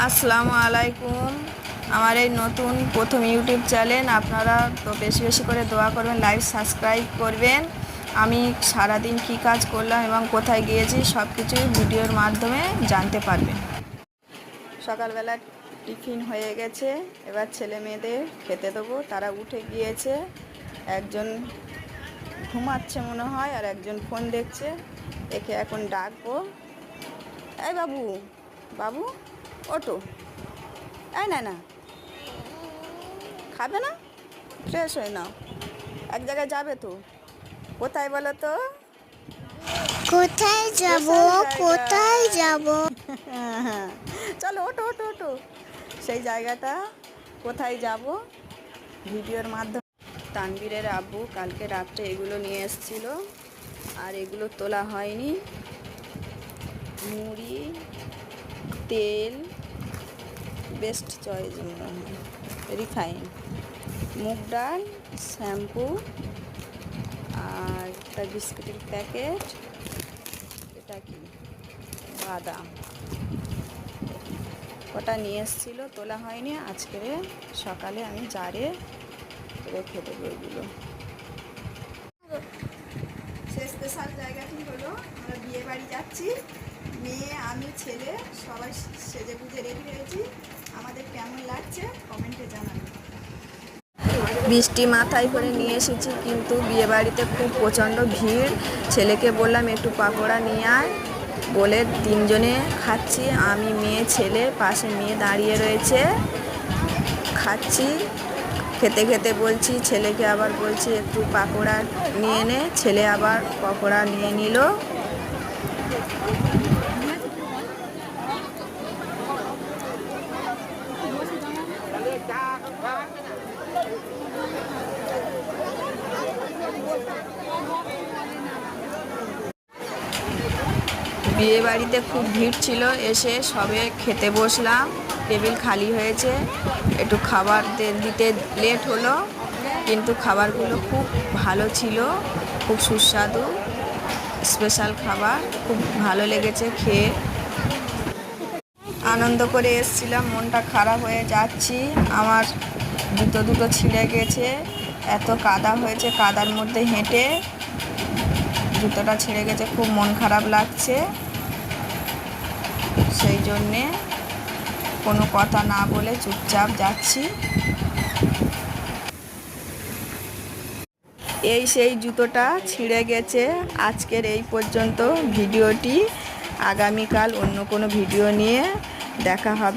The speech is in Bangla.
আসসালামু আলাইকুম। আমার এই নতুন প্রথম ইউটিউব চ্যানেল, আপনারা তো বেশি বেশি করে দোয়া করবেন, লাইক সাবস্ক্রাইব করবেন। আমি সারাদিন কী কাজ করলাম এবং কোথায় গিয়েছি সব কিছু ভিডিওর মাধ্যমে জানতে পারবেন। সকালবেলা টিফিন হয়ে গেছে, এবার ছেলে মেয়েদের খেতে দেবো। তারা উঠে গিয়েছে, একজন ঘুমাচ্ছে মনে হয় আর একজন ফোন দেখছে। একে এখন ডাকবো। এই বাবু, বাবু ওঠো। এই না না, খাবে না? ফ্রেশ হয়ে নাও, এক জায়গায় যাবে তো। কোথায় বলো তো? কোথায় যাব? কোথায় যাব? চলো ওঠো ওঠো ওঠো। সেই জায়গাটা কোথায় যাব ভিডিওর মাধ্যমে। তানবীরের আব্বু কালকে রাত্রে এগুলো নিয়ে এসেছিল, আর এগুলো তোলা হয়নি। মুড়ি, তেল, বেস্ট চয়েস রিফাইন, মুগ ডাল, শ্যাম্পু, আর একটা বিস্কুটের প্যাকেট। এটা কি? বাদাম। ওটা নিয়ে এসেছিল, তোলা হয়নি। আজকে সকালে আমি জারে রেখে দেবো এগুলো। সে স্পেশাল জায়গাটি হলো, আমরা বিয়ে বাড়ি যাচ্ছি। মেয়ে, আমি, ছেলে সবাই সেজে গুজে রেডি হয়েছি। আমাদের কেমন লাগছে কমেন্টে জানাবেন। বৃষ্টি মাথায় করে নিয়ে এসেছি, কিন্তু বিয়েবাড়িতে খুব প্রচণ্ড ভিড়। ছেলেকে বললাম একটু পাকোড়া নিয়ে আয়, বলে তিনজনে খাচ্ছি। আমি, মেয়ে, ছেলে, পাশে মেয়ে দাঁড়িয়ে রয়েছে, খাচ্ছি। খেতে খেতে বলছি ছেলেকে, আবার বলছি একটু পাকোড়া নিয়ে নে। ছেলে আবার পকোড়া নিয়ে নিল। বিয়ে বাড়িতে খুব ভিড় ছিল, এসে সবে খেতে বসলাম। টেবিল খালি হয়েছে, একটু খাবার দিতে লেট হলো, কিন্তু খাবারগুলো খুব ভালো ছিল, খুব সুস্বাদু স্পেশাল খাবার, খুব ভালো লেগেছে খেয়ে। আনন্দ করে এসেছিলাম, মনটা খারাপ হয়ে যাচ্ছি। আমার জুতো দুটো ছিঁড়ে গেছে, এত কাদা হয়েছে, কাদার মধ্যে হেঁটে জুতোটা ছিঁড়ে গেছে, খুব মন খারাপ লাগছে। সেই জন্যে কোনো কথা না বলে চুপচাপ যাচ্ছি। এই সেই জুতোটা ছিঁড়ে গেছে। আজকের এই পর্যন্ত ভিডিওটি। আগামীকাল অন্য কোনো ভিডিও নিয়ে দেখা হবে।